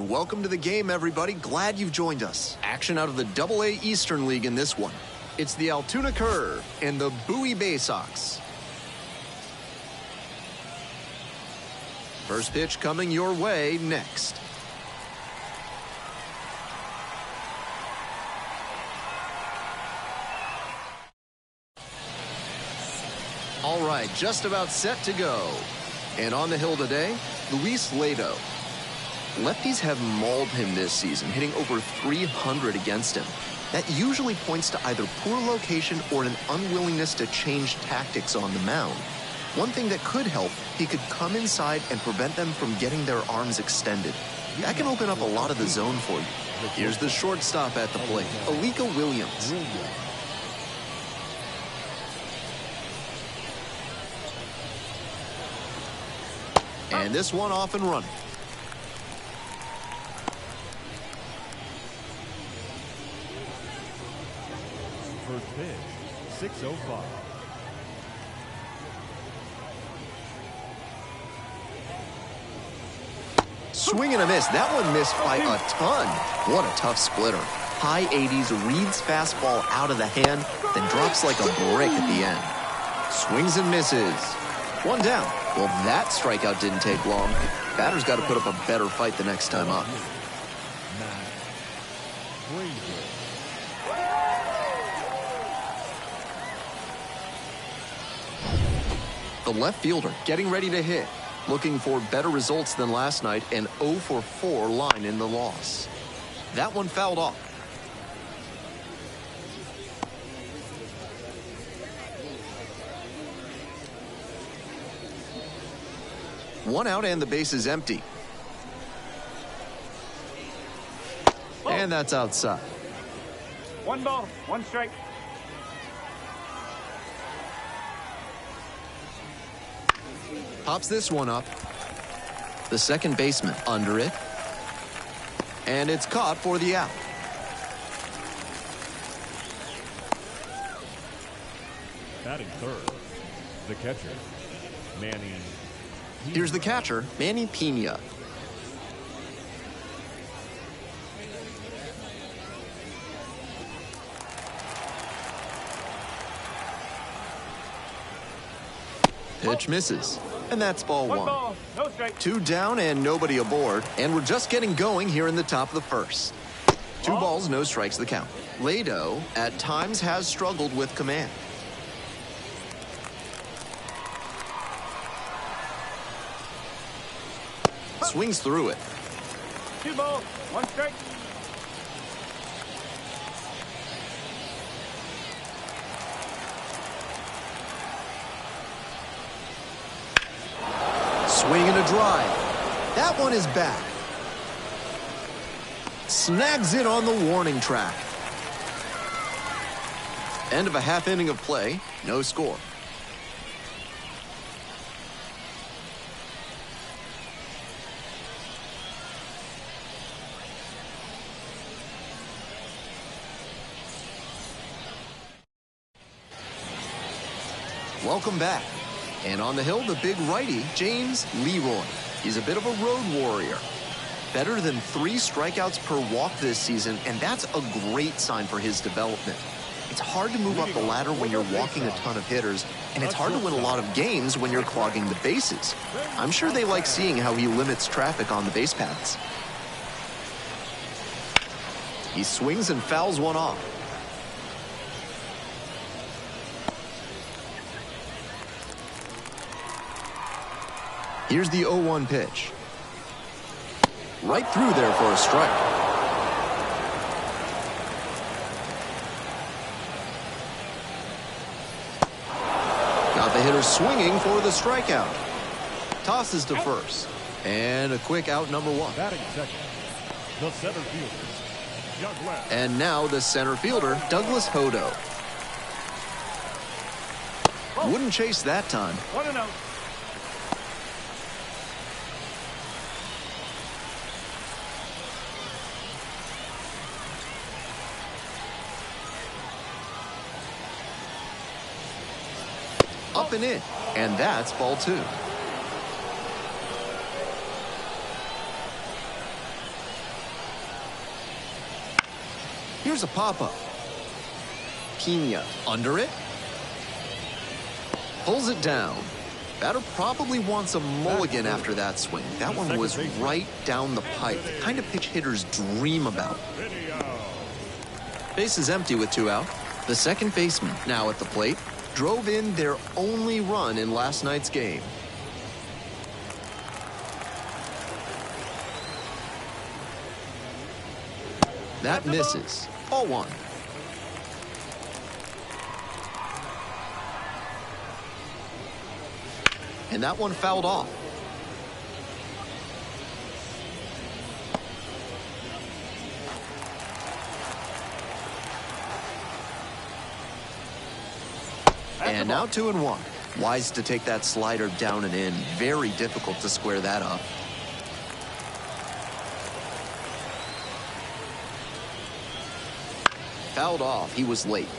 welcome to the game, everybody. Glad you've joined us. Action out of the AA Eastern League in this one. It's the Altoona Curve and the Bowie BaySox. First pitch coming your way next. All right, just about set to go. And on the hill today, Luis Lado. Lefties have mauled him this season, hitting over 300 against him. That usually points to either poor location or an unwillingness to change tactics on the mound. One thing that could help, he could come inside and prevent them from getting their arms extended. That can open up a lot of the zone for you. Here's the shortstop at the plate, Alika Williams. And this one off and running. First pitch, 6:05. Swing and a miss. That one missed by a ton. What a tough splitter. High 80s, reads fastball out of the hand, then drops like a brick at the end. Swings and misses. One down. Well, that strikeout didn't take long. Batter's got to put up a better fight the next time up. The left fielder getting ready to hit. Looking for better results than last night, an 0 for 4 line in the loss. That one fouled off. One out and the base is empty. And that's outside. 1 ball, 1 strike. Pops this one up. The second baseman under it. And it's caught for the out. Batting third, the catcher, Manny. Here's the catcher, Manny Pena. Pitch misses. And that's ball 1. 1 ball, no strike. 2 down and nobody aboard. And we're just getting going here in the top of the first. 2 balls, no strikes the count. Lado at times has struggled with command. Swings through it. 2 balls, 1 strike. Swing and a drive. That one is back. Snags it on the warning track. End of a half inning of play. No score. Welcome back. And on the hill, the big righty, James Leroy. He's a bit of a road warrior. Better than 3 strikeouts per walk this season, and that's a great sign for his development. It's hard to move up the ladder when you're walking a ton of hitters, and it's hard to win a lot of games when you're clogging the bases. I'm sure they like seeing how he limits traffic on the base paths. He swings and fouls one off. Here's the 0-1 pitch. Right through there for a strike. Got the hitter swinging for the strikeout. Tosses to first. And a quick out, number 1. Batting second, the center fielder, Douglas. And now the center fielder, Douglas Hodo. Wouldn't chase that time. 1-0. Up and in, and that's ball 2. Here's a pop-up. Pena under it. Pulls it down. Batter probably wants a mulligan after that swing. That one was right down the pipe. The kind of pitch hitters dream about. Base is empty with 2 out. The second baseman, now at the plate, drove in their only run in last night's game. That misses. Ball 1. And that one fouled off. And now 2-1. Wise to take that slider down and in. Very difficult to square that up. Fouled off. He was late.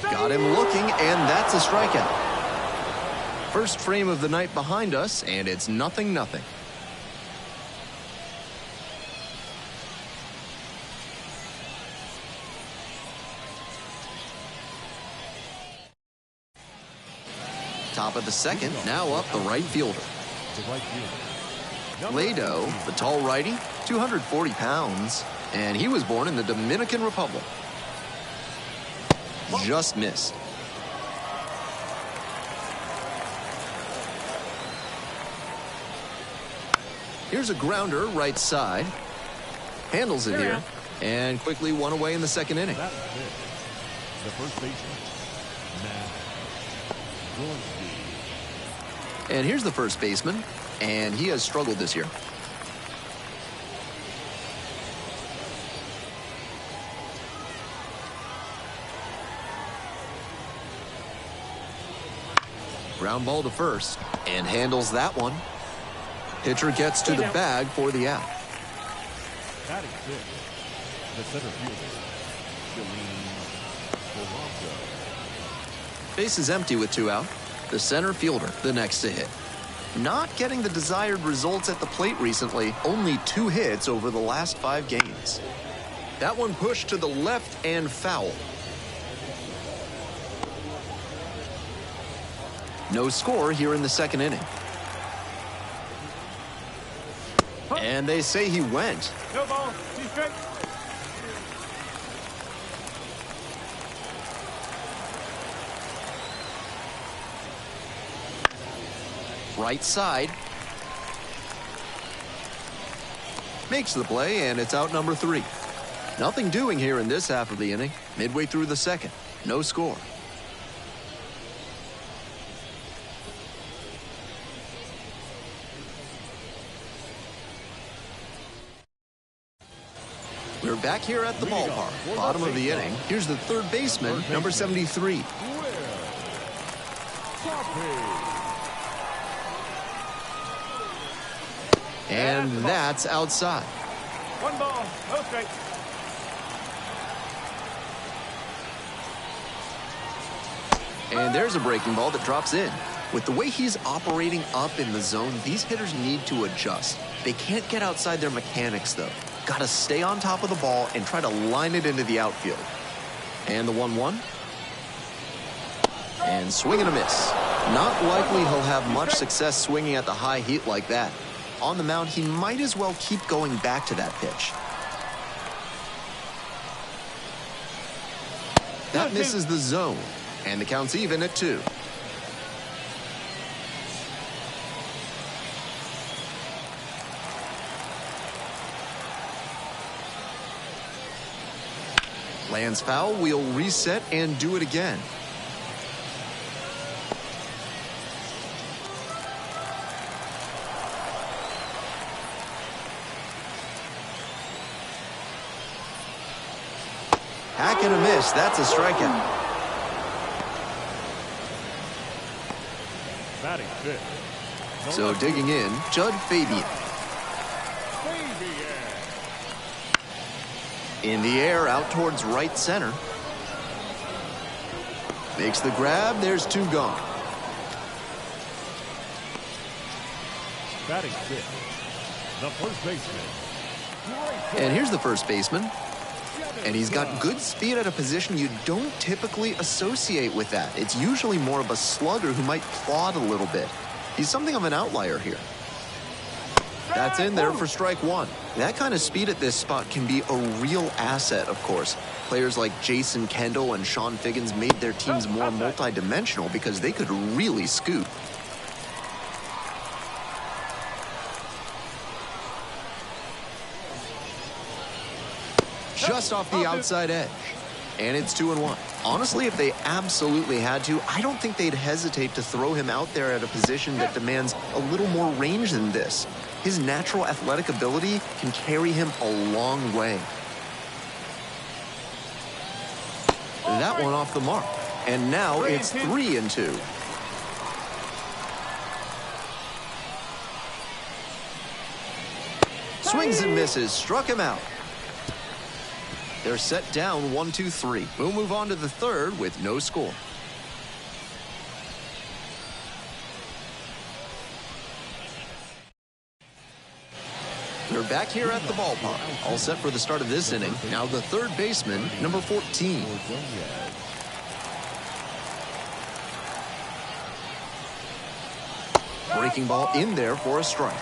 Got him looking, and that's a strikeout. First frame of the night behind us, and it's 0-0. Top of the second, now up the right fielder. Lado, the tall righty, 240 pounds, and he was born in the Dominican Republic. Just missed. Here's a grounder right side. Handles it here. And quickly one away in the second inning. The first baseman, And here's the first baseman. And he has struggled this year. Ground ball to first, and handles that one. Pitcher gets to the bag for the out. batting fifth, the center fielder, Base is empty with 2 out. The center fielder, the next to hit. Not getting the desired results at the plate recently. Only 2 hits over the last 5 games. That one pushed to the left and foul. No score here in the second inning. And they say he went. No ball. 2 strikes. Right side. Makes the play, and it's out number 3. Nothing doing here in this half of the inning. Midway through the second. No score. We're back here at the ballpark. Bottom of the inning. Here's the third baseman, number 73. And that's outside. 1 ball. No strikes. And there's a breaking ball that drops in. With the way he's operating up in the zone, these hitters need to adjust. They can't get outside their mechanics, though. Got to stay on top of the ball and try to line it into the outfield. And the 1-1. And swing and a miss. Not likely he'll have much success swinging at the high heat like that. On the mound, he might as well keep going back to that pitch. That misses the zone, and the count's even at 2. Lands foul, we'll reset and do it again. Hack and a miss. That's a strikeout. batting fifth. So digging in, Judd Fabian. In the air, out towards right center. Makes the grab. There's 2 gone. Batting fifth, the first baseman. And here's the first baseman. And he's got good speed at a position you don't typically associate with that. It's usually more of a slugger who might plod a little bit. He's something of an outlier here. That's in there for strike 1. That kind of speed at this spot can be a real asset, of course. Players like Jason Kendall and Sean Figgins made their teams more multi-dimensional because they could really scoot. Just off the outside edge. And it's 2-1. Honestly, if they absolutely had to, I don't think they'd hesitate to throw him out there at a position that demands a little more range than this. His natural athletic ability can carry him a long way. That one off the mark. And now it's 3-2. Swings and misses. Struck him out. They're set down 1-2-3. We'll move on to the third with no score. We're back here at the ballpark. All set for the start of this inning. Now the third baseman, number 14. Breaking ball in there for a strike.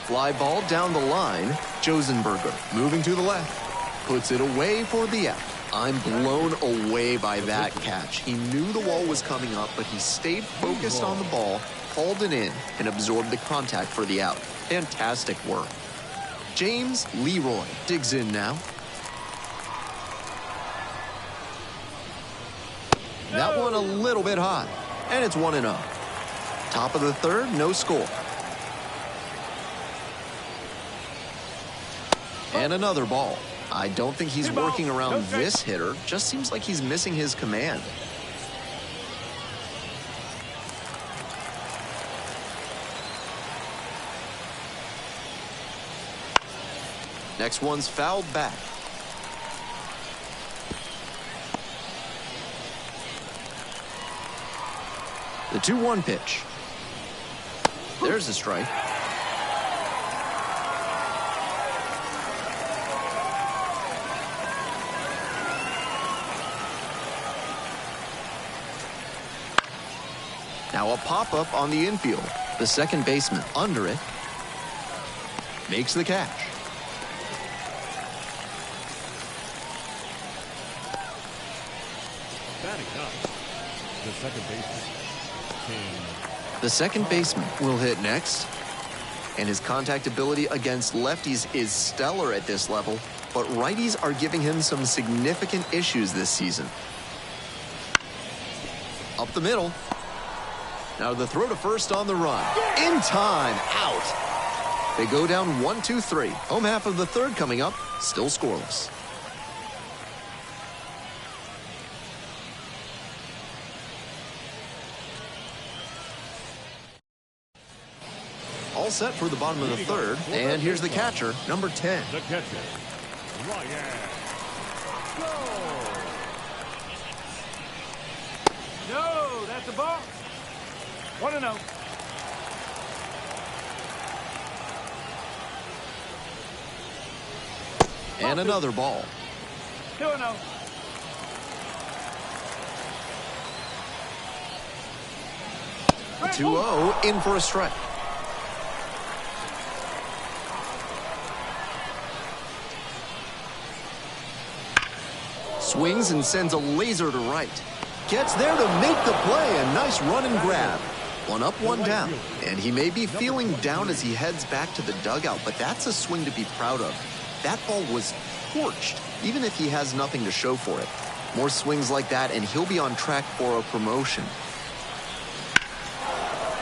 Fly ball down the line. Josenberger moving to the left. Puts it away for the out. I'm blown away by that catch. He knew the wall was coming up, but he stayed focused on the ball, called it in, and absorbed the contact for the out. Fantastic work. James Leroy digs in now. That one a little bit high, and it's 1-0. Top of the third, no score. And another ball. I don't think he's working around this hitter. Just seems like he's missing his command. Next one's fouled back. The 2-1 pitch. There's a strike. Now a pop-up on the infield. The second baseman under it. Makes the catch. Batting ninth, the second baseman. The second baseman will hit next. And his contact ability against lefties is stellar at this level, but righties are giving him some significant issues this season. Up the middle. Now the throw to first on the run. In time, out. They go down 1-2-3. Home half of the third coming up, still scoreless. All set for the bottom of the third, and here's the catcher, number 10. The catcher, Ryan. Go! No, that's a ball. 1-0. And another ball. 2-0. A 2-0 in for a strike. Swings and sends a laser to right. Gets there to make the play. A nice run and grab. One up, one down. And he may be feeling down as he heads back to the dugout, but that's a swing to be proud of. That ball was torched, even if he has nothing to show for it. More swings like that, and he'll be on track for a promotion.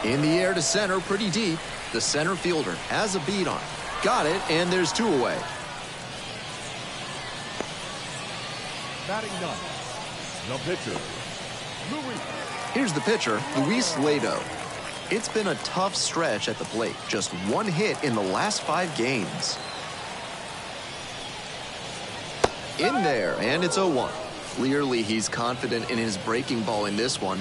In the air to center, pretty deep. The center fielder has a beat on it. Got it, and there's 2 away. Batting ninth, the pitcher, Louis. Here's the pitcher, Luis Lato. It's been a tough stretch at the plate. Just one hit in the last 5 games. In there, and it's 0-1. Clearly, he's confident in his breaking ball in this one.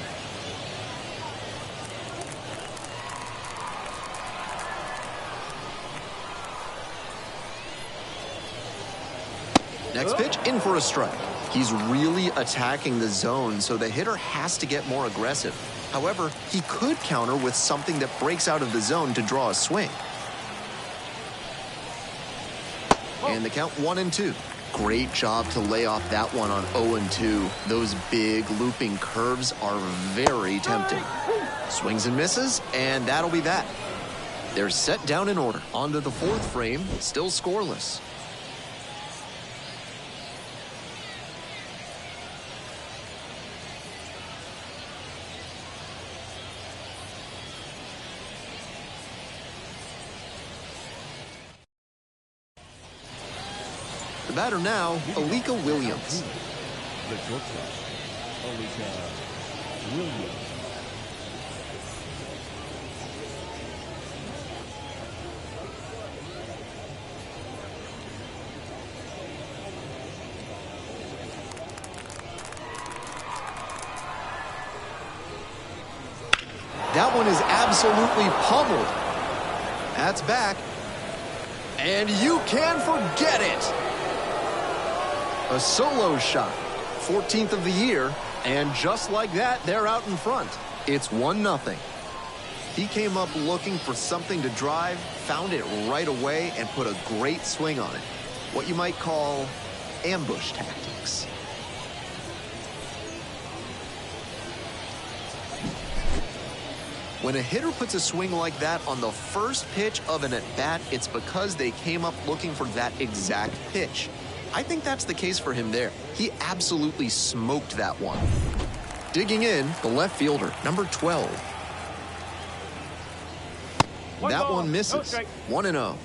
Next pitch, in for a strike. He's really attacking the zone, so the hitter has to get more aggressive. However, he could counter with something that breaks out of the zone to draw a swing. And the count 1-2. Great job to lay off that one on 0-2. Those big looping curves are very tempting. Swings and misses, and that'll be that. They're set down in order. Onto the 4th frame, still scoreless. The batter now, Alika Williams. The shortstop, Alika Williams. That one is absolutely pummeled. That's back. And you can forget it. A solo shot, 14th of the year, and just like that, they're out in front. It's 1-0. He came up looking for something to drive, found it right away, and put a great swing on it. What you might call ambush tactics. When a hitter puts a swing like that on the first pitch of an at-bat, it's because they came up looking for that exact pitch. I think that's the case for him there. He absolutely smoked that one. Digging in, the left fielder, number 12. That one misses. 1-0.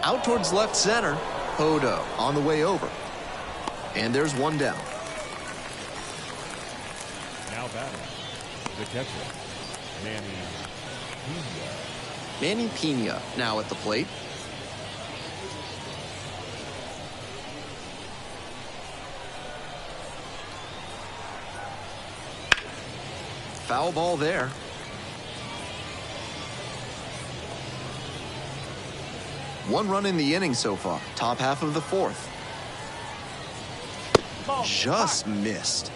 Out towards left center, Hodo on the way over. And there's one down. Now batting, the catcher, Manny Pena. Manny Pena now at the plate. Foul ball there. One run in the inning so far. Top half of the 4th. Just missed.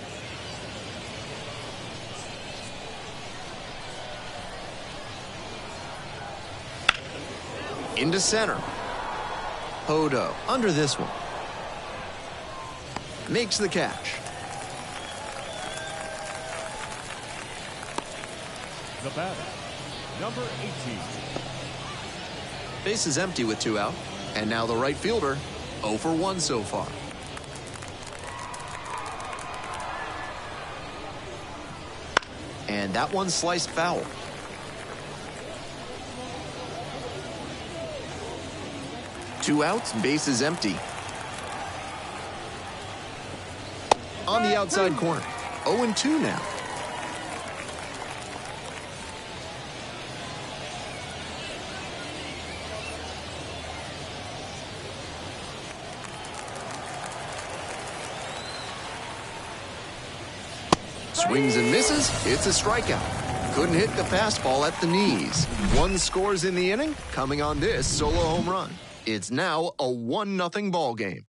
Into center. Hodo under this one. Makes the catch. The batter, number 18. Base is empty with 2 out. And now the right fielder, 0 for 1 so far. And that one sliced foul. Two outs, base is empty. On the outside corner, 0-2 now. Swings and misses, it's a strikeout. Couldn't hit the fastball at the knees. 1 scores in the inning, coming on this solo home run. It's now a 1-0 ball game.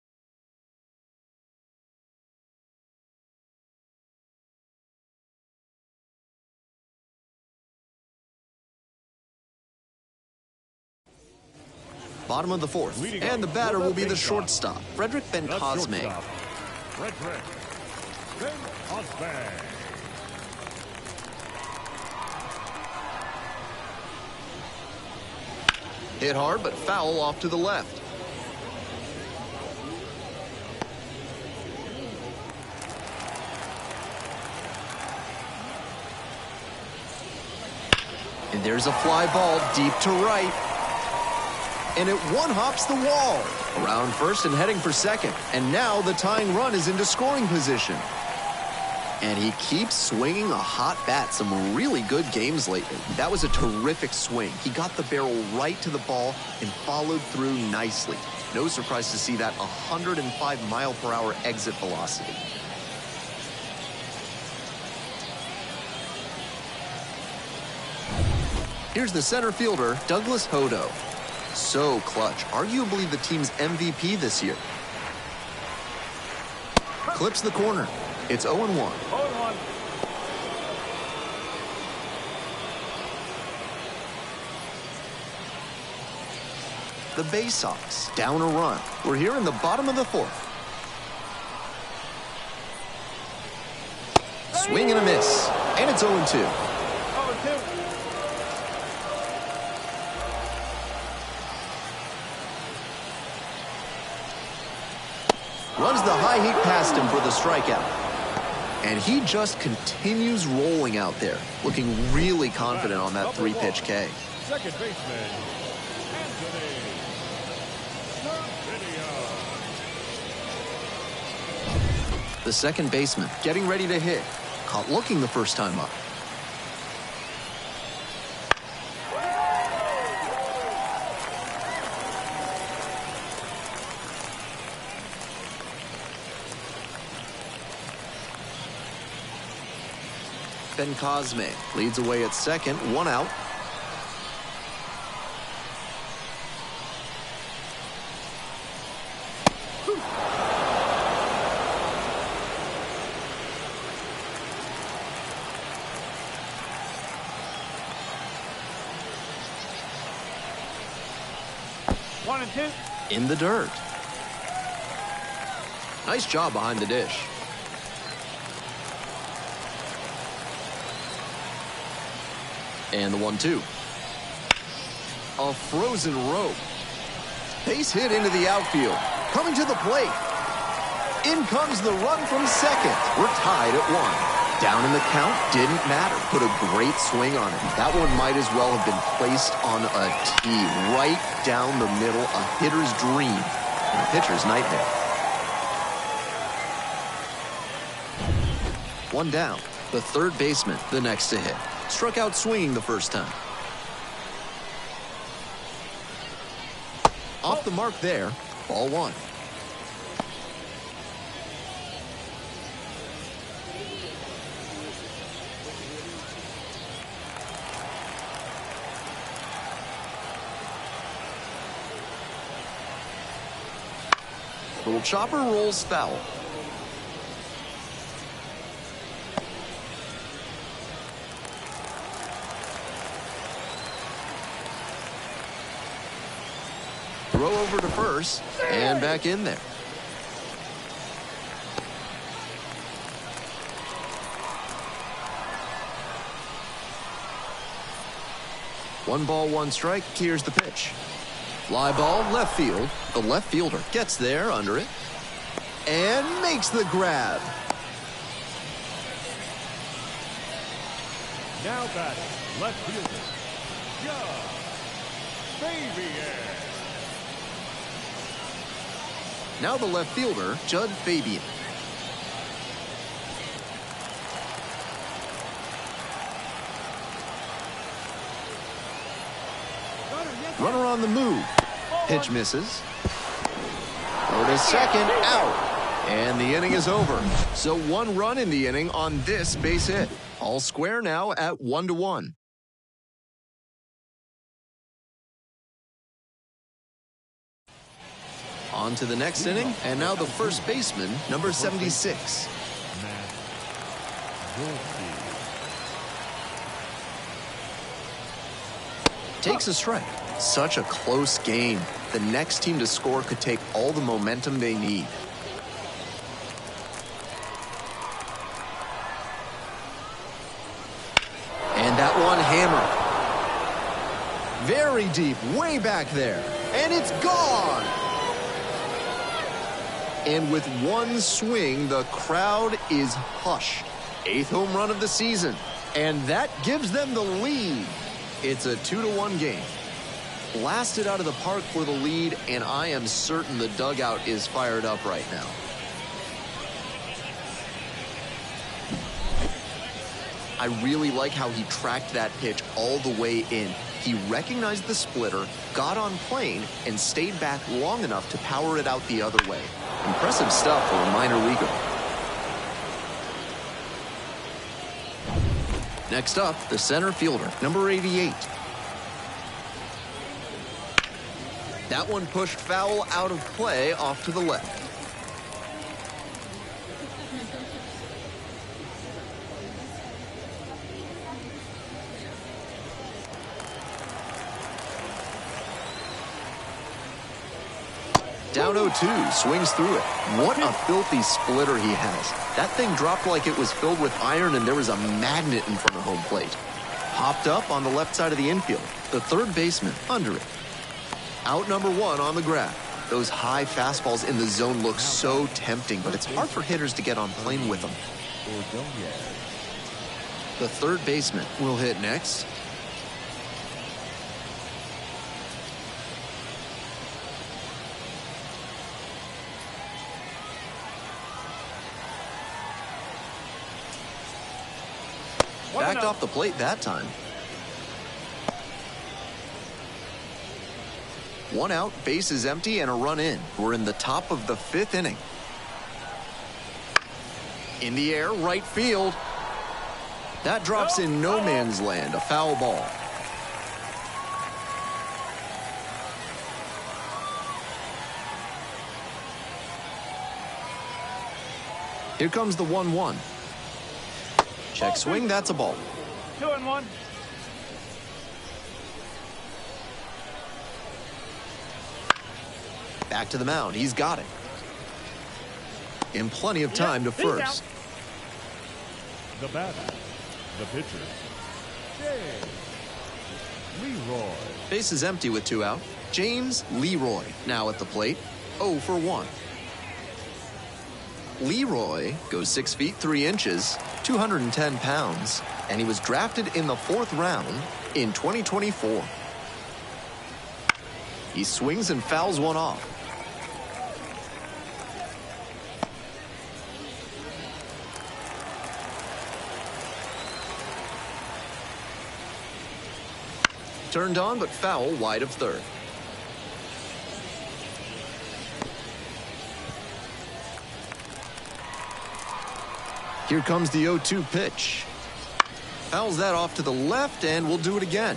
Bottom of the 4th, and the batter will be the shortstop, Frederick Ben-Cosme. Frederick Ben-Cosme. Hit hard, but foul off to the left. And there's a fly ball deep to right. And it one-hops the wall. Around first and heading for second. And now the tying run is into scoring position. And he keeps swinging a hot bat. Some really good games lately. That was a terrific swing. He got the barrel right to the ball and followed through nicely. No surprise to see that 105-mile-per-hour exit velocity. Here's the center fielder, Douglas Hodo. So clutch. Arguably the team's MVP this year. Clips the corner. It's 0-1. 0-1. The BaySox down a run. We're here in the bottom of the fourth. Swing and a miss. And it's 0-2. 0-2. Runs the high heat past him for the strikeout. And he just continues rolling out there, looking really confident on that 3-pitch K. Second baseman, Anthony. The second baseman getting ready to hit. Caught looking the first time up. Ben Cosme leads away at second, 1 out. One and two. In the dirt. Nice job behind the dish. And the 1-2. A frozen rope. Base hit into the outfield. Coming to the plate. In comes the run from second. We're tied at 1. Down in the count, didn't matter. Put a great swing on it. That one might as well have been placed on a tee. Right down the middle. A hitter's dream. And a pitcher's nightmare. 1 down. The third baseman, the next to hit. Struck out swinging the first time. Off the mark there. Ball 1. Little chopper rolls foul. Throw over to first, and back in there. One ball, one strike. Here's the pitch. Fly ball, left field. The left fielder gets there under it and makes the grab. Now batting, left fielder, Bowie. Now the left fielder, Judd Fabian. Runner on the move. Pitch misses. Throw to second, out. And the inning is over. So 1 run in the inning on this base hit. All square now at 1-1. On to the next inning, and now the first baseman, number 76. Takes a strike. Such a close game. The next team to score could take all the momentum they need. And that one hammered. Very deep, way back there. And it's gone! And with one swing, the crowd is hushed. 8th home run of the season. And that gives them the lead. It's a 2-1 game. Blasted out of the park for the lead, and I am certain the dugout is fired up right now. I really like how he tracked that pitch all the way in. He recognized the splitter, got on plane, and stayed back long enough to power it out the other way. Impressive stuff for a minor leaguer. Next up, the center fielder, number 88. That one pushed foul out of play off to the left. Down 0-2, swings through it. What a filthy splitter he has. That thing dropped like it was filled with iron and there was a magnet in front of home plate. Popped up on the left side of the infield. The third baseman under it. Out number 1 on the graph. Those high fastballs in the zone look so tempting, but it's hard for hitters to get on plane with them. The third baseman will hit next. Backed off the plate that time. 1 out, base is empty, and a run in. We're in the top of the 5th inning. In the air, right field. That drops in no man's land, a foul ball. Here comes the 1-1. Check swing, that's a ball. 2-1. Back to the mound, he's got it. In plenty of time to first. The batter, the pitcher, Leroy. Base is empty with 2 out. James Leroy now at the plate, 0 for 1. Leroy goes 6 feet 3 inches, 210 pounds, and he was drafted in the 4th round in 2024. He swings and fouls one off. Turned on, but foul wide of third. Here comes the 0-2 pitch. Fouls that off to the left, and we'll do it again.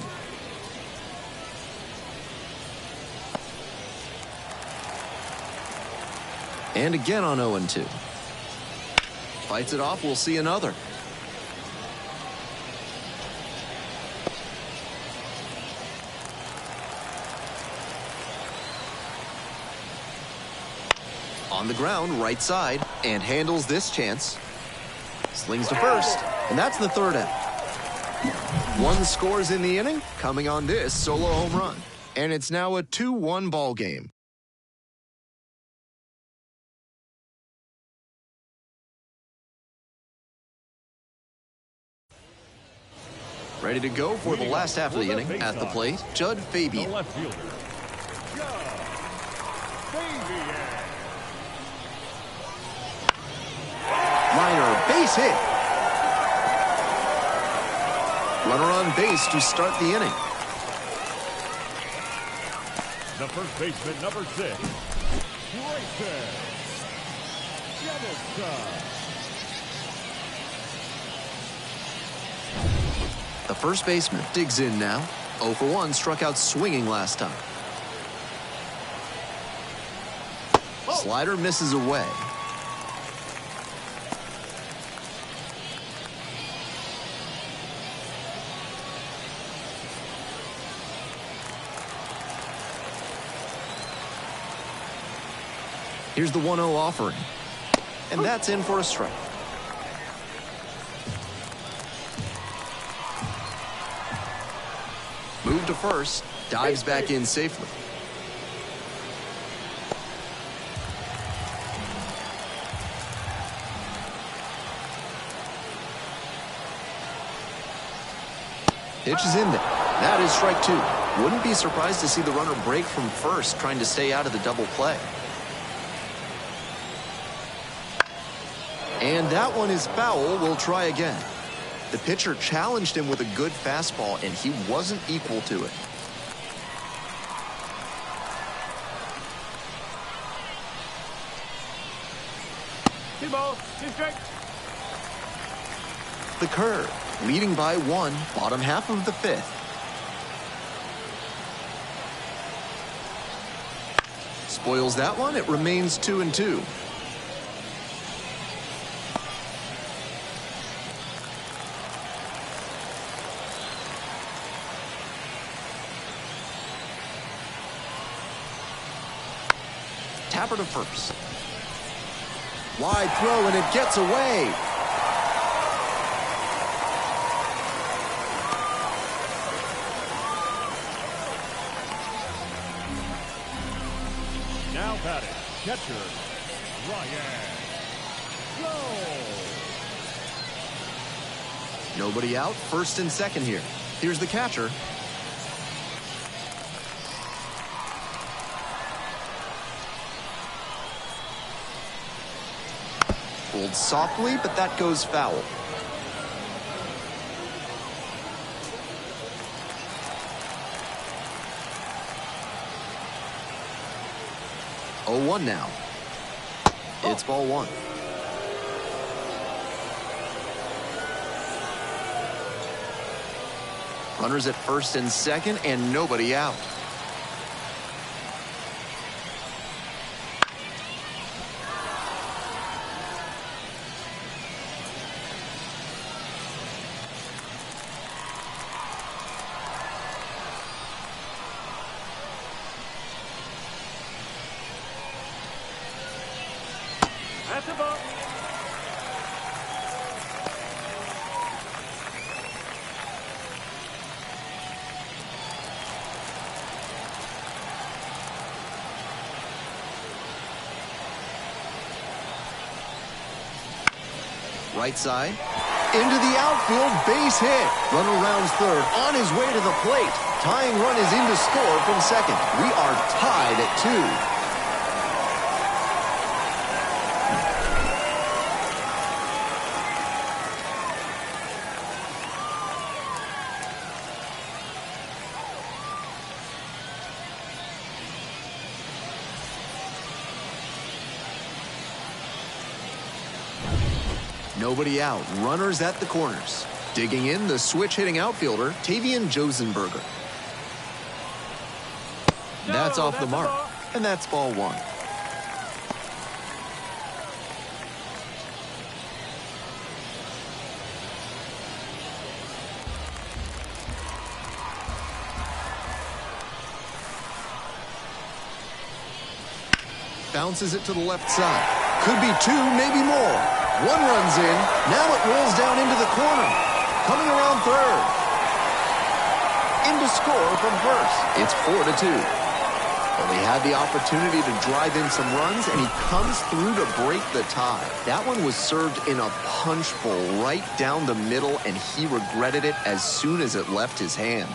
And again on 0-2. Fights it off, we'll see another. On the ground, right side, and handles this chance. Slings to first, and that's the 3rd out. 1 scores in the inning, coming on this solo home run. And it's now a 2-1 ball game. Ready to go for the last half of the inning. At the plate, Judd Fabian. The left fielder, Judd Fabian. Liner, base hit. Runner on base to start the inning. The first baseman, number 6, Grayson Jennison. The first baseman digs in now. 0 for 1, struck out swinging last time. Slider misses away. Here's the 1-0 offering. And that's in for a strike. Move to first. Dives back in safely. Pitch is in there. That is strike 2. Wouldn't be surprised to see the runner break from first, trying to stay out of the double play. And that one is foul. We'll try again. The pitcher challenged him with a good fastball, and he wasn't equal to it. Two balls, two strikes. The curve, leading by 1, bottom half of the 5th. Spoils that one. It remains 2-2. Tapper to first. Wide throw, and it gets away. Now batting, catcher, Ryan. Go! Nobody out, first and second here. Here's the catcher. Rolled softly, but that goes foul. Oh, 1 now. It's ball 1. Runners at first and second, and nobody out. That's a ball. Right side, into the outfield, base hit. Runner rounds third, on his way to the plate. Tying run is in to score from second. We are tied at 2. Nobody out. Runners at the corners. Digging in, the switch-hitting outfielder, Tavian Josenberger. That's off the mark, and that's ball 1. Bounces it to the left side. Could be 2, maybe more. 1 runs in. Now it rolls down into the corner. Coming around third. In to score from first. It's 4-2. Well, he had the opportunity to drive in some runs, and he comes through to break the tie. That one was served in a punch bowl right down the middle, and he regretted it as soon as it left his hand.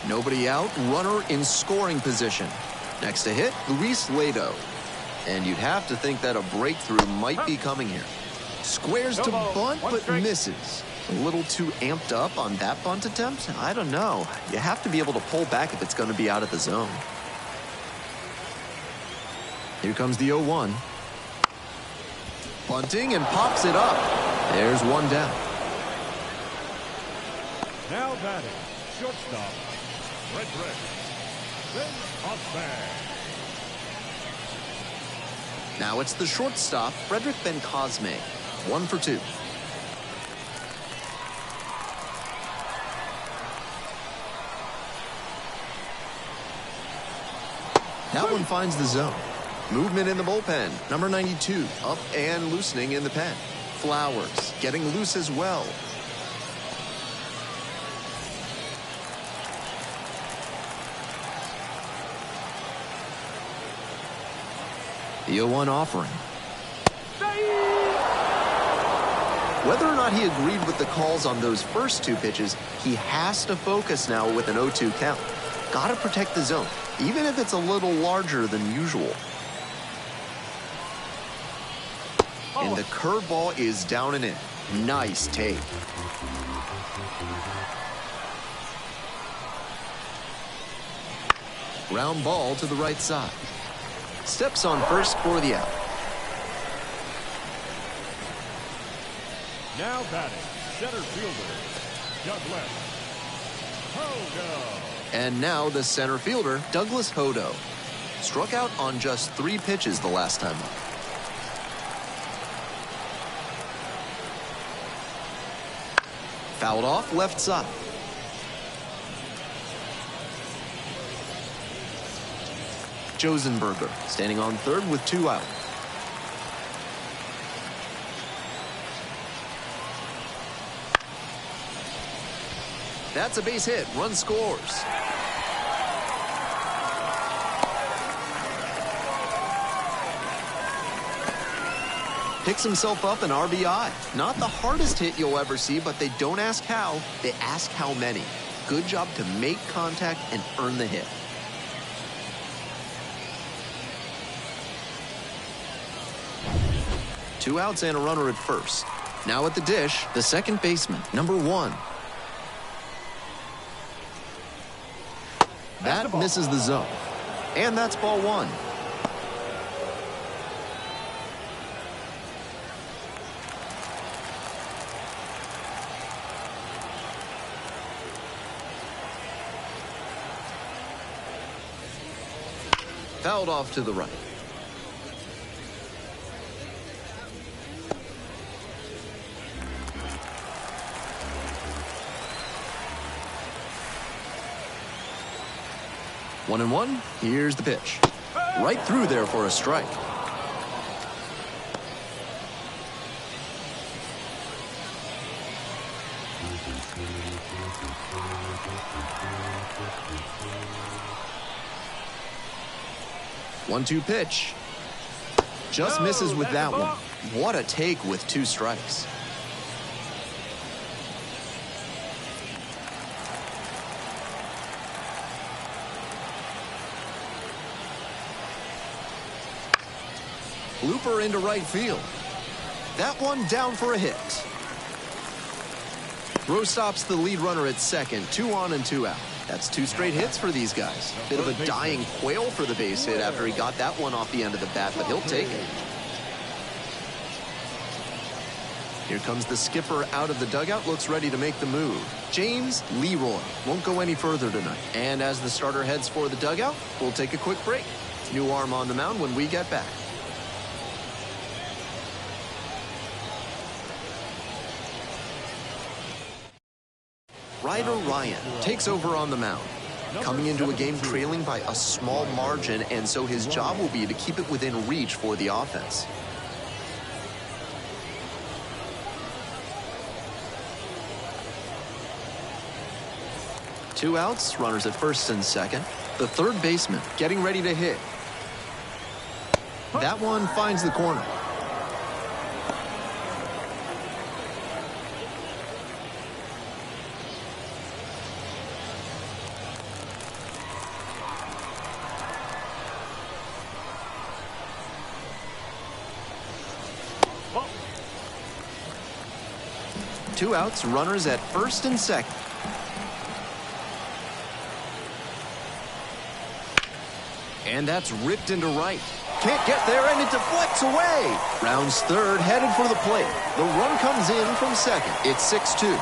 Nobody out, runner in scoring position. Next to hit, Luis Lado. And you'd have to think that a breakthrough might be coming here. Squares to bunt, but misses. A little too amped up on that bunt attempt? I don't know. You have to be able to pull back if it's going to be out of the zone. Here comes the 0-1. Bunting and pops it up. There's 1 down. Now batting, shortstop, Frederick. Then Osman. Now it's the shortstop, Frederick Ben Cosme. 1 for 2. That one finds the zone. Movement in the bullpen. Number 92, up and loosening in the pen. Flowers getting loose as well. The 0-1 offering. Whether or not he agreed with the calls on those first two pitches, he has to focus now with an 0-2 count. Gotta protect the zone, even if it's a little larger than usual. And the curveball is down and in. Nice take. Ground ball to the right side. Steps on first for the out. Now batting, center fielder, Douglas Hodo. And now the center fielder, Douglas Hodo. Struck out on just 3 pitches the last time up. Fouled off left side. Josenberger standing on third with 2 out. That's a base hit. Run scores. Picks himself up an RBI. Not the hardest hit you'll ever see, but they don't ask how. They ask how many. Good job to make contact and earn the hit. Two outs and a runner at first. Now at the dish, the second baseman, number 1. That misses the zone. And that's ball 1. Fouled off to the right. One and one. Here's the pitch. Right through there for a strike. One-two pitch. Just misses with that one. What a take with 2 strikes. Looper into right field. That one down for a hit. Throw stops the lead runner at second. 2 on and 2 out. That's 2 straight hits for these guys. Bit of a dying quail for the base hit after he got that one off the end of the bat, but he'll take it. Here comes the skipper out of the dugout, looks ready to make the move. James Leroy won't go any further tonight. And as the starter heads for the dugout, we'll take a quick break. New arm on the mound when we get back. Ryder Ryan takes over on the mound. Coming into a game trailing by a small margin, and so his job will be to keep it within reach for the offense. Two outs, runners at first and second. The third baseman getting ready to hit. That one finds the corner. Two outs, runners at first and second. And that's ripped into right. Can't get there, and it deflects away. Rounds third, headed for the plate. The run comes in from second. It's 6-2.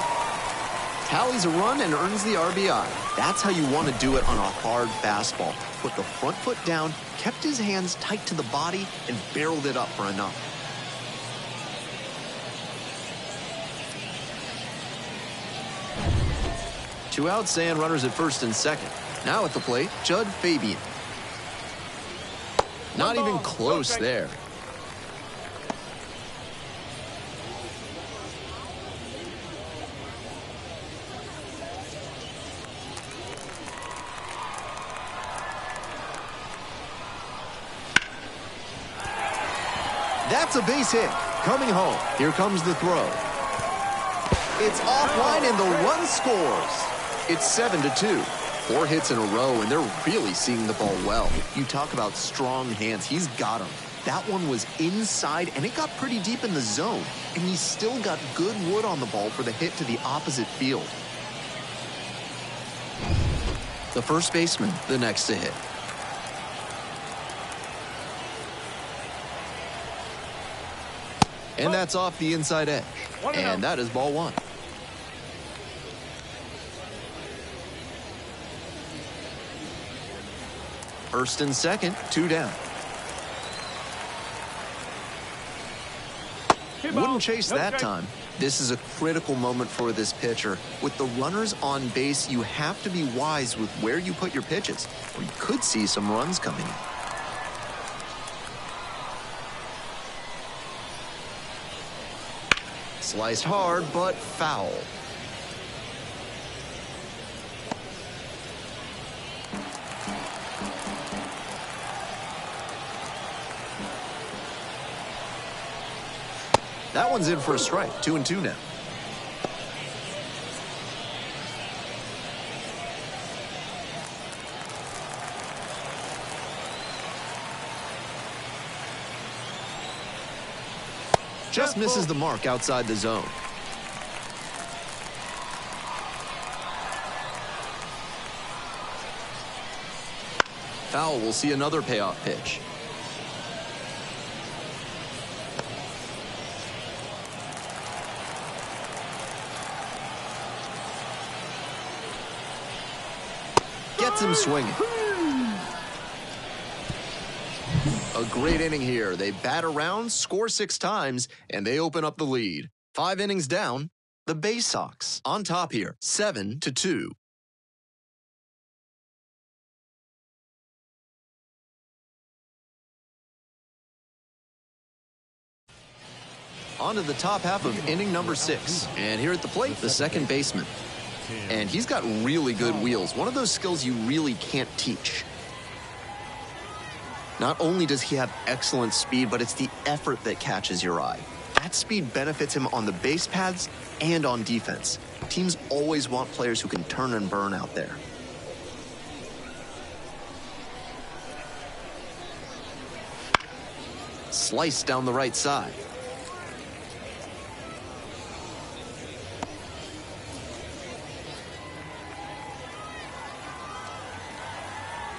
Tallies a run and earns the RBI. That's how you want to do it on a hard fastball. Put the front foot down, kept his hands tight to the body, and barreled it up for a knock. Two outs and runners at first and second. Now at the plate, Judd Fabian. Not even close there. That's a base hit. Coming home. Here comes the throw. It's offline and the run scores. It's 7-2. 4 hits in a row, and they're really seeing the ball well. You talk about strong hands. He's got them. That one was inside, and it got pretty deep in the zone. And he still got good wood on the ball for the hit to the opposite field. The first baseman, the next to hit. And that's off the inside edge. And that is ball 1. First and second, 2 down. Wouldn't chase that time. This is a critical moment for this pitcher. With the runners on base, you have to be wise with where you put your pitches, or you could see some runs coming in. Sliced hard, but foul. That one's in for a strike. 2-2 now. Just misses the mark outside the zone. Foul will see another payoff pitch. Gets him swinging. A great inning here. They bat around, score 6 times, and they open up the lead. 5 innings down, the BaySox on top here, 7-2. On to the top half of inning number 6. And here at the plate, the second baseman. And he's got really good wheels. One of those skills you really can't teach. Not only does he have excellent speed, but it's the effort that catches your eye. That speed benefits him on the base paths and on defense. Teams always want players who can turn and burn out there. Slice down the right side.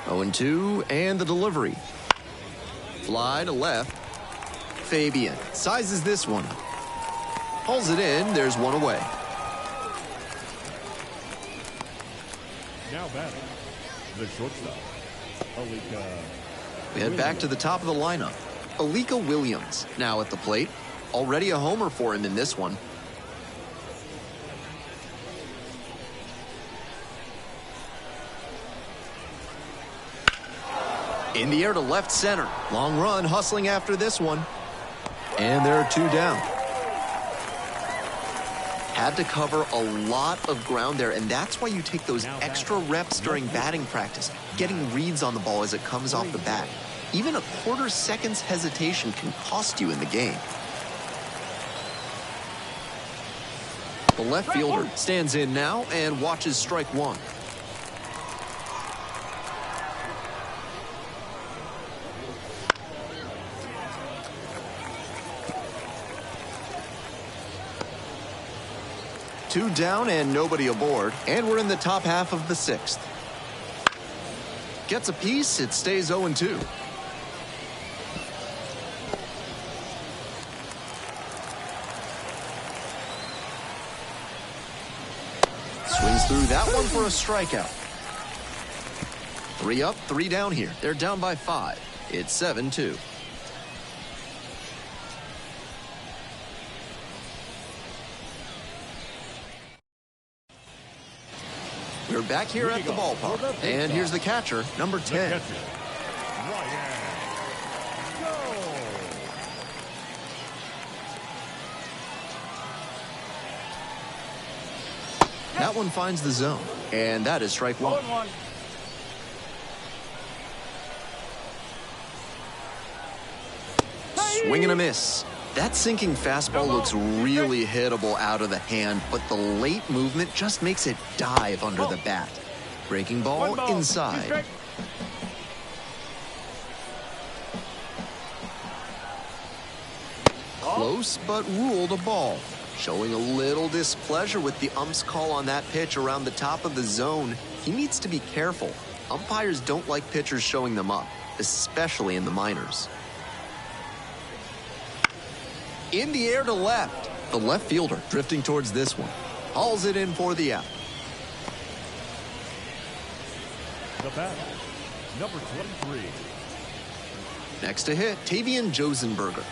Oh, 0-2, and the delivery. Fly to left. Fabian sizes this one up. Pulls it in. There's one away. Now batting, the shortstop, Alika. We head back to the top of the lineup. Alika Williams now at the plate. Already a homer for him in this one. In the air to left center. Long run, hustling after this one. And there are 2 down. Had to cover a lot of ground there, and that's why you take those extra reps during batting practice, getting reads on the ball as it comes off the bat. Even a quarter second's hesitation can cost you in the game. The left fielder stands in now and watches strike 1. Two down and nobody aboard, and we're in the top half of the 6th. Gets a piece, it stays 0-2. Swings through that one for a strikeout. 3 up, 3 down here. They're down by 5. It's 7-2. We're back here at the ballpark. And here's the catcher, number 10. That one finds the zone. And that is strike 1. Swing and a miss. That sinking fastball looks really hittable out of the hand, but the late movement just makes it dive under the bat. Breaking ball inside. Close, but ruled a ball. Showing a little displeasure with the ump's call on that pitch around the top of the zone. He needs to be careful. Umpires don't like pitchers showing them up, especially in the minors. In the air to left. The left fielder drifting towards this one. Hauls it in for the out. The batter, number 23. Next to hit, Tavian Josenberger.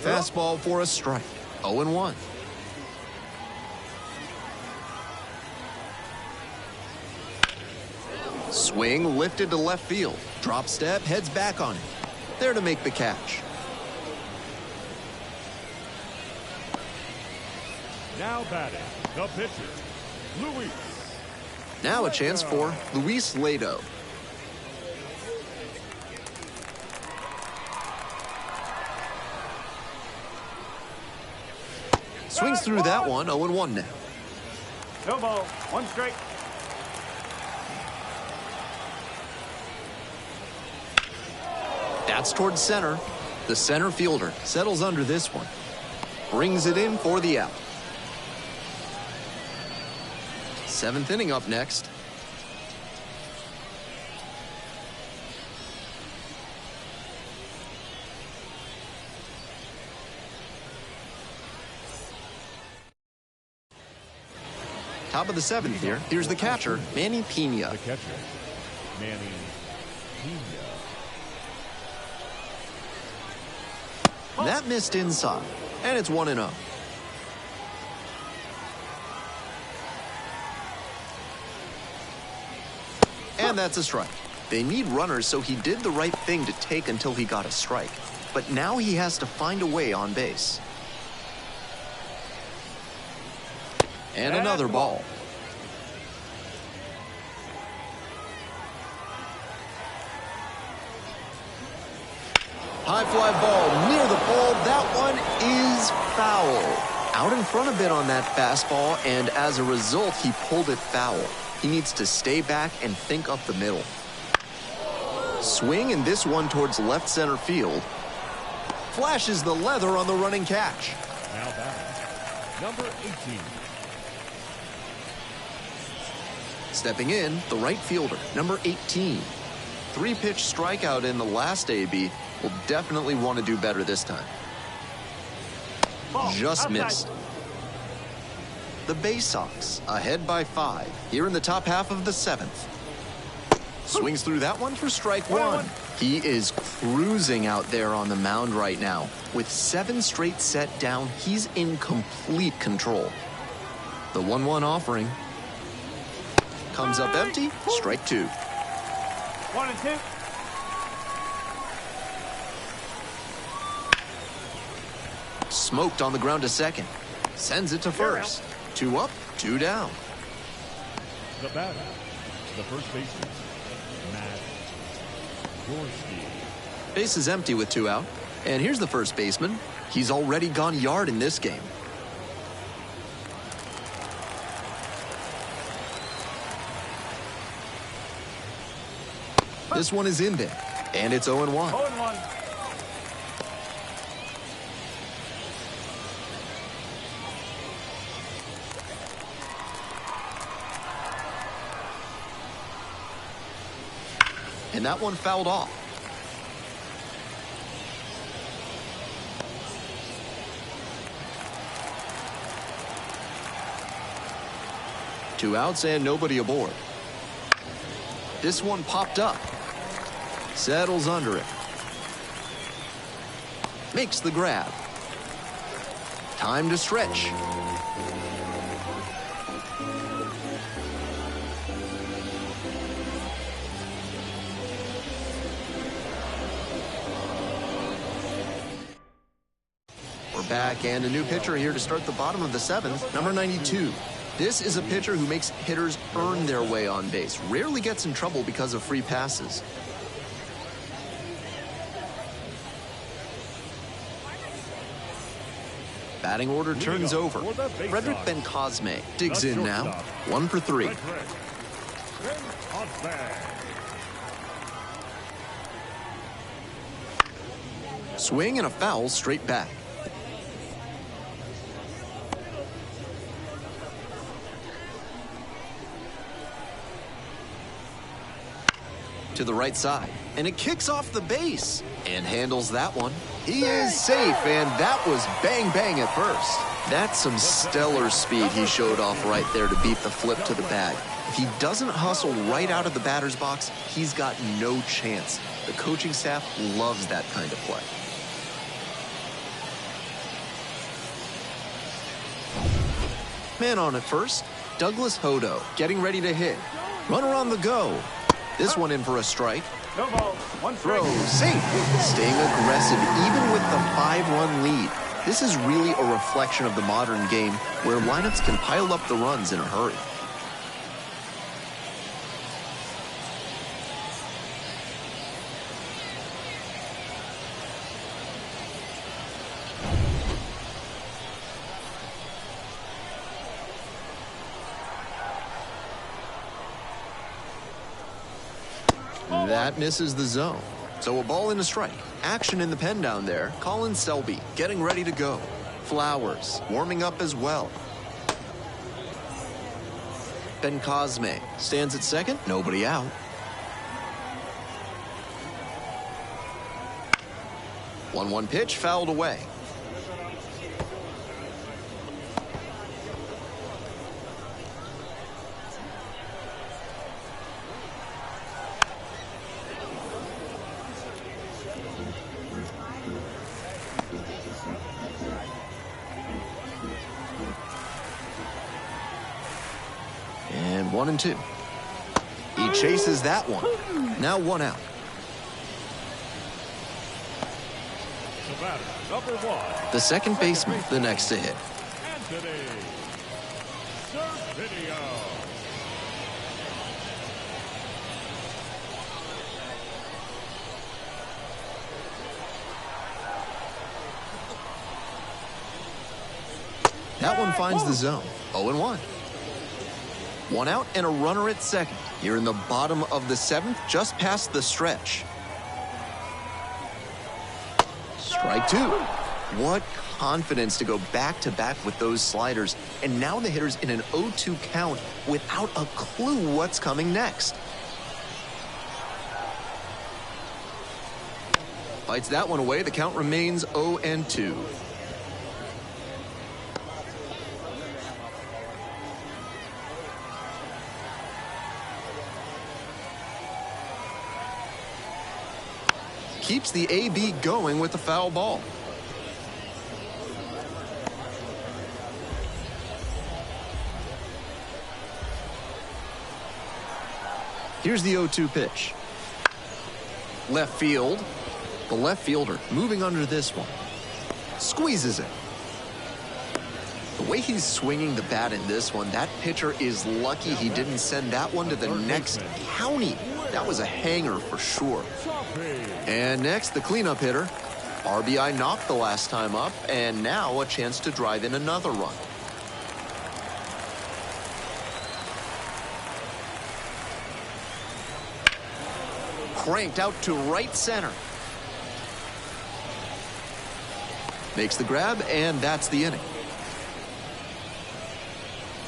Fastball for a strike. 0-1. Swing lifted to left field. Drop step, heads back on it. There to make the catch. Now batting, the pitcher, Luis. Now a chance for Luis Lato. Swings through that one, 0-1 now. No ball, 1 strike. That's towards center. The center fielder settles under this one. Brings it in for the out. 7th inning up next. Top of the 7th here. Here's the catcher, Manny Pena. The catcher, Manny Pena. That missed inside, and it's 1-0. And that's a strike. They need runners, so he did the right thing to take until he got a strike. But now he has to find a way on base. And another ball. High fly ball near the pole. That one is foul. Out in front a bit on that fastball, and as a result, he pulled it foul. He needs to stay back and think up the middle. Swing, and this one towards left center field. Flashes the leather on the running catch. Now batting, number 18. Stepping in, the right fielder, number 18. 3-pitch strikeout in the last AB. Will definitely want to do better this time. Just missed. The BaySox ahead by 5 here in the top half of the 7th. Swings through that one for strike 1. He is cruising out there on the mound right now. With 7 straight set down, he's in complete control. The 1-1 offering comes up empty. Strike 2. 1 and 2. Smoked on the ground to second. Sends it to first. 2 up, 2 down. The batter, the first baseman, Matt Gorski. Base is empty with 2 out. And here's the first baseman. He's already gone yard in this game. This one is in there. And it's 0-1. 0-1. And that one fouled off. Two outs and nobody aboard. This one popped up. Settles under it. Makes the grab. Time to stretch. We're back, and a new pitcher here to start the bottom of the 7th, number 92. This is a pitcher who makes hitters earn their way on base, rarely gets in trouble because of free passes. Batting order turns over. Frederick Ben-Cosme digs in now. 1 for 3. Swing and a foul straight back. To the right side, and it kicks off the base and handles that one. He is safe, and that was bang bang at first. That's some stellar speed he showed off right there to beat the flip to the bag. If he doesn't hustle right out of the batter's box, he's got no chance. The coaching staff loves that kind of play. Man on at first, Douglas Hodo getting ready to hit. Runner on the go. This one in for a strike. No ball. 1 strike. Throw, safe. Staying aggressive even with the 5-run lead. This is really a reflection of the modern game where lineups can pile up the runs in a hurry. That misses the zone. So a ball and a strike. Action in the pen down there. Colin Selby getting ready to go. Flowers warming up as well. Ben-Cosme stands at second. Nobody out. One pitch fouled away. And 1-2. He chases that one. Now 1 out. The batter, number 1. The second baseman, the next to hit. Anthony Servideo. That one finds the zone. 0-1. 1 out and a runner at second. Here in the bottom of the 7th, just past the stretch. Strike 2. What confidence to go back-to-back with those sliders. And now the hitter's in an 0-2 count without a clue what's coming next. Fights that one away. The count remains 0-2. Keeps the AB going with the foul ball. Here's the 0-2 pitch. Left field. The left fielder moving under this one. Squeezes it. The way he's swinging the bat in this one, that pitcher is lucky he didn't send that one to the next county. That was a hanger for sure. And next, the cleanup hitter. RBI knocked the last time up, and now a chance to drive in another run. Cranked out to right center. Makes the grab, and that's the inning.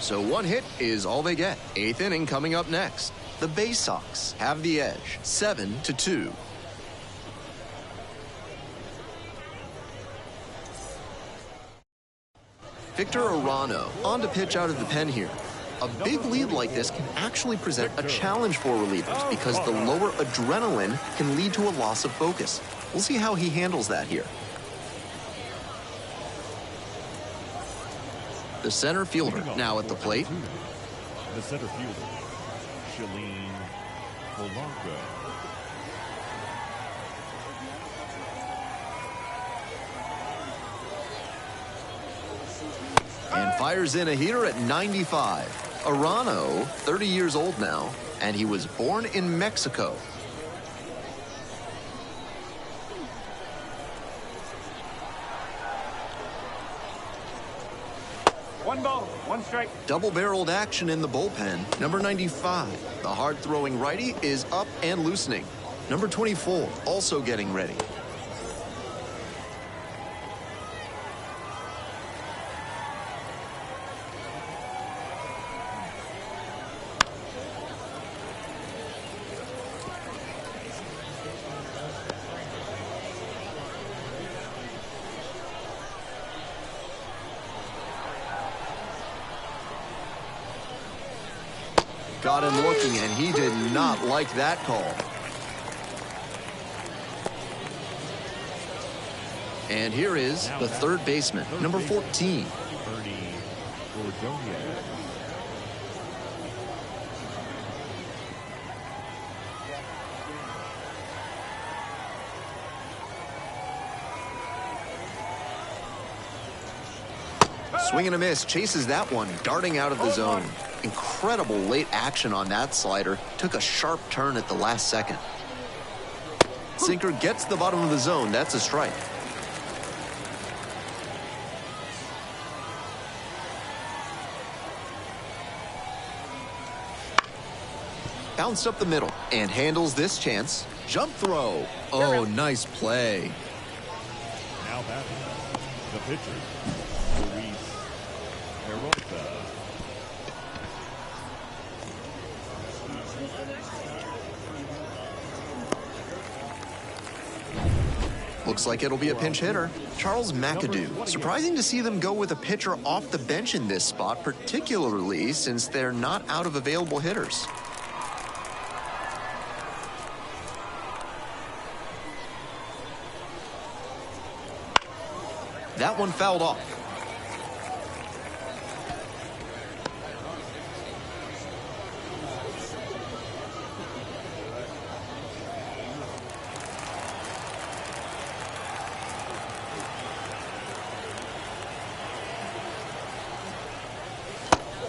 So 1 hit is all they get. 8th inning coming up next. The BaySox have the edge, 7-2. Victor Arano on to pitch out of the pen here. A big lead like this can actually present a challenge for relievers because the lower adrenaline can lead to a loss of focus. We'll see how he handles that here. The center fielder now at the plate. The center fielder, Shalene Polanco. And fires in a heater at 95. Arano, 30 years old now, and he was born in Mexico. One ball, one strike. Double-barreled action in the bullpen. Number 95, the hard-throwing righty, is up and loosening. Number 24, also getting ready. Got him looking, and he did not like that call. And here is the third baseman, number 14. Swing and a miss, chases that one, darting out of the zone. Incredible late action on that slider. Took a sharp turn at the last second. Sinker gets the bottom of the zone. That's a strike. Bounced up the middle and handles this chance. Jump throw. Oh, nice play. Now batting, the pitcher, Bowie. Looks like it'll be a pinch hitter. Charles McAdoo. Surprising to see them go with a pitcher off the bench in this spot, particularly since they're not out of available hitters. That one fouled off.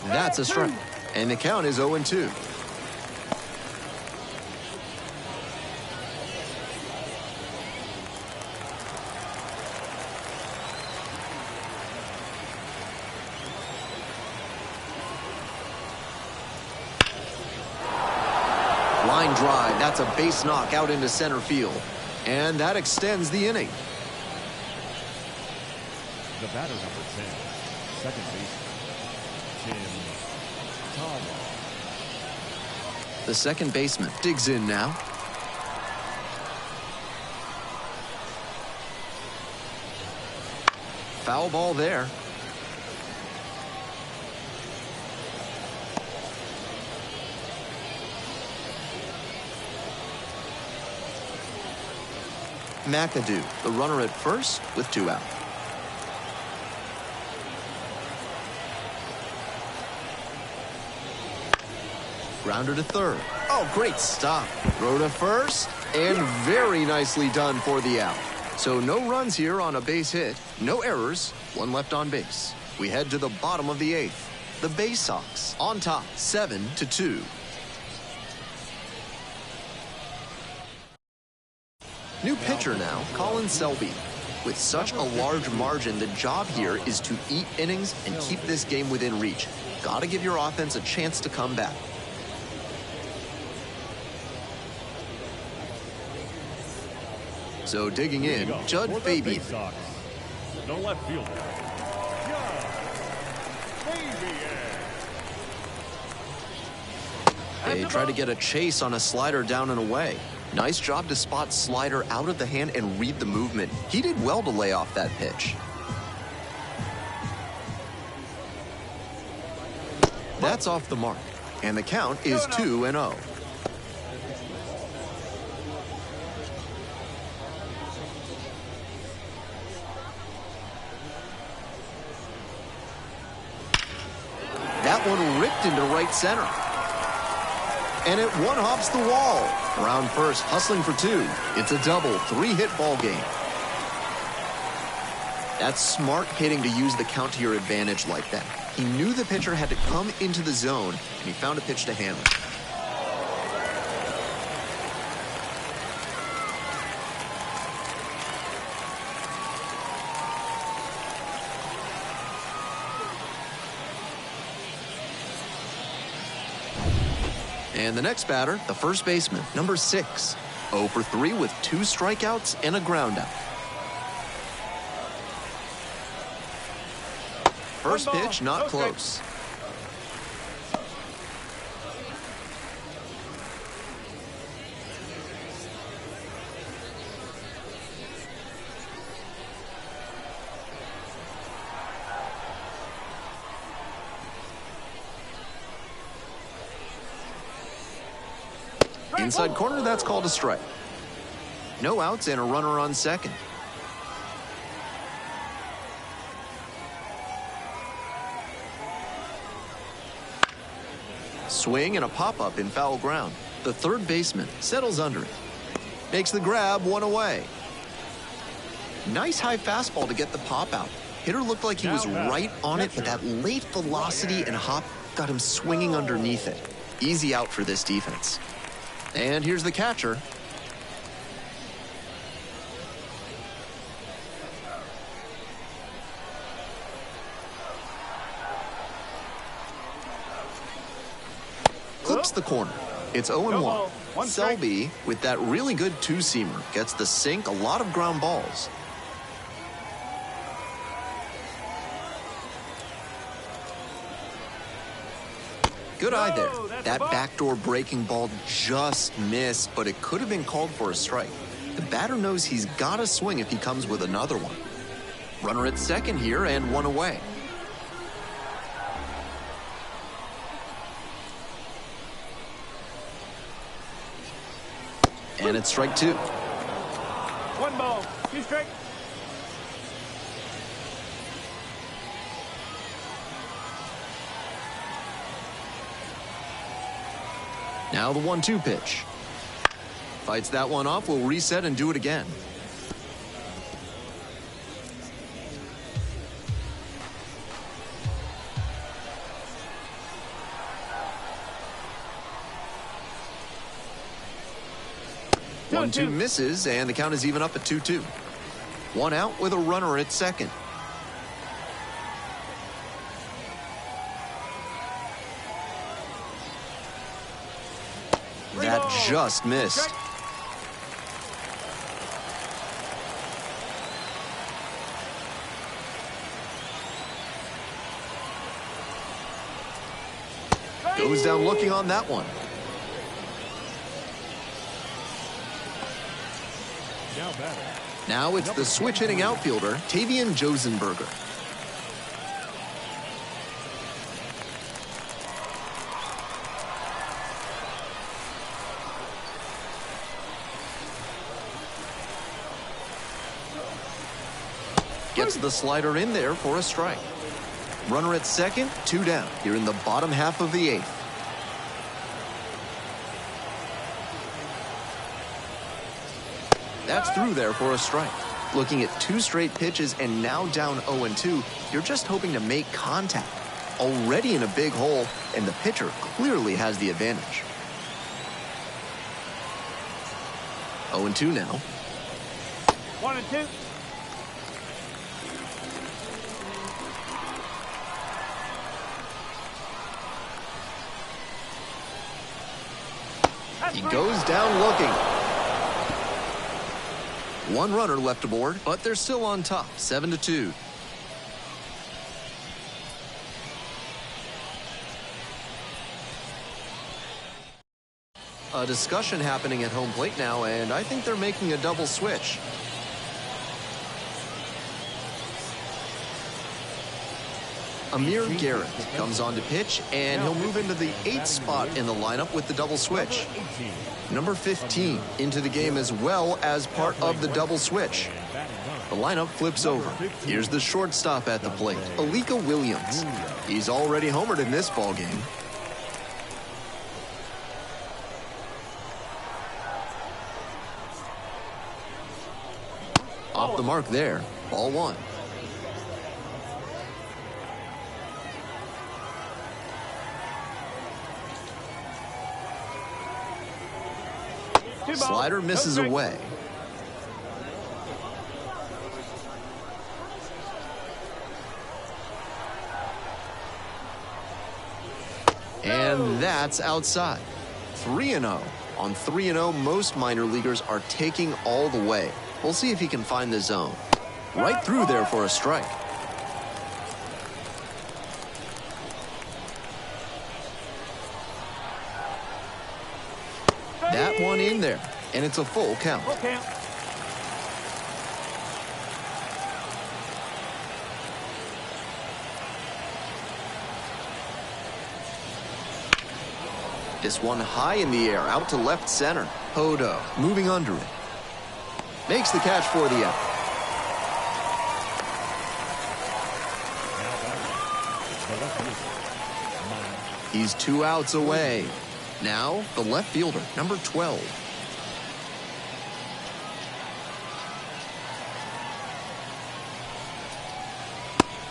That's a strike. And the count is 0-2. Line drive. That's a base knock out into center field. And that extends the inning. The batter, number 10, second baseman, the second baseman digs in now. Foul ball there. McAdoo, the runner at first with 2 out. Grounder to third. Oh, great stop. Throw to first, and very nicely done for the out. So no runs here on a base hit, no errors, 1 left on base. We head to the bottom of the 8th. The BaySox on top, 7-2. New pitcher now, Colin Selby. With such a large margin, the job here is to eat innings and keep this game within reach. Gotta give your offense a chance to come back. So digging in, Judd Fabian. No left fielder. They try to get a chase on a slider down and away. Nice job to spot slider out of the hand and read the movement. He did well to lay off that pitch. That's off the mark, and the count is 2-0. That one ripped into right center. And it one-hops the wall. Around first, hustling for 2. It's a double, 3-hit ball game. That's smart hitting to use the count to your advantage like that. He knew the pitcher had to come into the zone, and he found a pitch to handle. And the next batter, the first baseman, number 6. 0 for 3 with 2 strikeouts and a groundout. First pitch, not close. Inside corner, that's called a strike. No outs and a runner on second. Swing and a pop-up in foul ground. The third baseman settles under it. Makes the grab, 1 away. Nice high fastball to get the pop out. Hitter looked like he was right on it, but that late velocity and hop got him swinging underneath it. Easy out for this defense. And here's the catcher. Clips the corner. It's 0-1. Selby, with that really good two-seamer, gets the sink, a lot of ground balls. Good eye there. That backdoor breaking ball just missed, but it could have been called for a strike. The batter knows he's got to swing if he comes with another one. Runner at second here and 1 away. And it's strike 2. 1 ball, 2 strikes. Now the 1-2 pitch. Fights that one off, will reset and do it again. One, 2 misses, and the count is even up at 2-2. 1 out with a runner at second. That just missed. Goes down looking on that one. Now it's the switch-hitting outfielder, Tavian Josenberger. Gets the slider in there for a strike. Runner at second, 2 down. Here in the bottom half of the 8th. That's through there for a strike. Looking at 2 straight pitches and now down 0-2, you're just hoping to make contact. Already in a big hole, and the pitcher clearly has the advantage. 0-2 now. 1-2. He goes down looking. 1 runner left aboard, but they're still on top, 7-2. A discussion happening at home plate now, and I think they're making a double switch. Amir Garrett comes on to pitch, and he'll move into the 8th spot in the lineup with the double switch. Number 15 into the game as well as part of the double switch. The lineup flips over. Here's the shortstop at the plate, Alika Williams. He's already homered in this ball game. Off the mark there, ball 1. 2 balls. Slider misses No strikes. away. And that's outside. 3-0. On 3-0, most minor leaguers are taking all the way. We'll see if he can find the zone. Right through there for a strike. That one in there, and it's a full count. Full count. This one high in the air, out to left center. Hodo moving under it. Makes the catch for the out. He's 2 outs away. Now, the left fielder, number 12.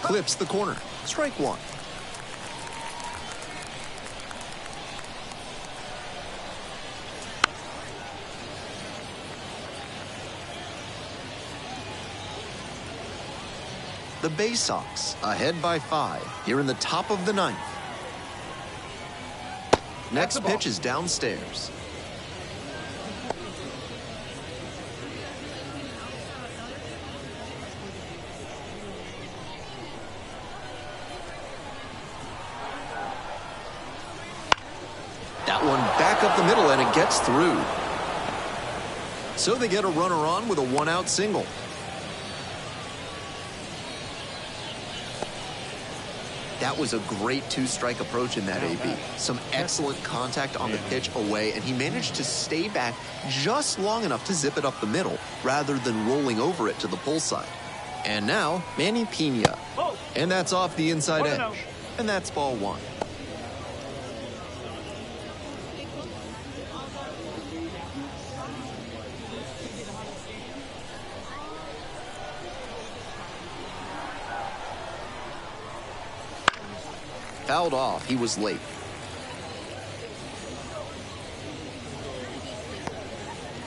Clips the corner. Strike 1. The BaySox ahead by 5 here in the top of the 9th. Next pitch is downstairs. That one back up the middle, and it gets through. So they get a runner on with a 1-out single. That was a great 2-strike approach in that AB. Some excellent contact on the pitch away, and he managed to stay back just long enough to zip it up the middle rather than rolling over it to the pull side. And now, Manny Pena. And that's off the inside edge. And that's ball 1. Fouled off. He was late.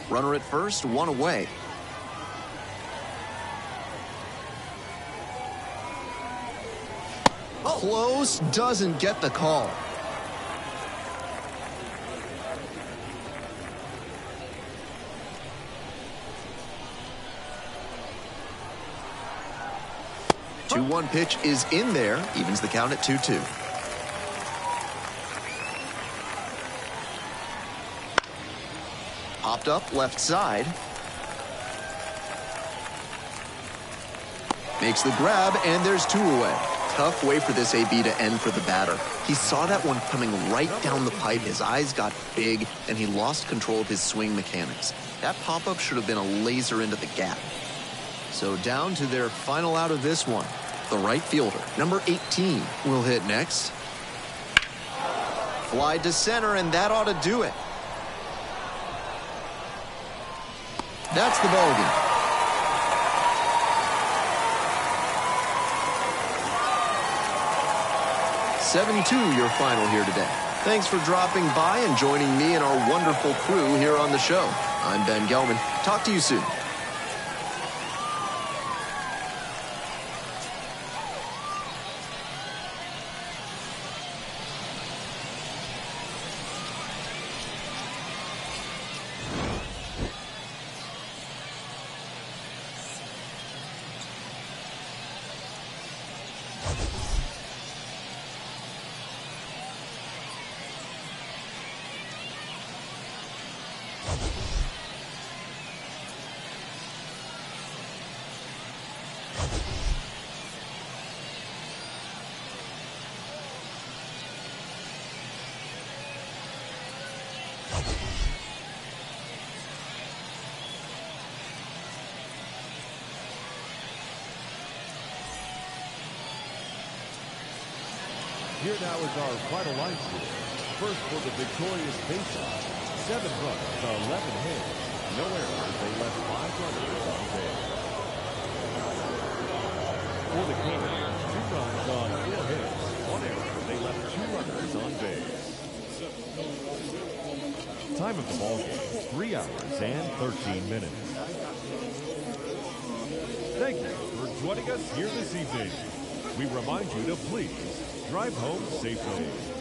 Runner at first, 1 away. Close, doesn't get the call. The 2-1 pitch is in there, evens the count at 2-2. Popped up left side. Makes the grab, and there's 2 away. Tough way for this AB to end for the batter. He saw that one coming right down the pipe. His eyes got big, and he lost control of his swing mechanics. That pop-up should have been a laser into the gap. So down to their final out of this one. The right fielder, number 18, will hit next. Fly to center, and that ought to do it. That's the ball game. 7-2 your final here today. Thanks for dropping by and joining me and our wonderful crew here on the show. I'm Ben Gelman. Talk to you soon. Here now is our final line score. First for the victorious BaySox, 7 runs, 11 hits, no errors. They left 5 runners on base. For the Kings, 2 runs on 4 hits, 1 error. They left 2 runners on base. Time of the ball game, 3 hours and 13 minutes. Thank you for joining us here this evening. We remind you to please drive home safely.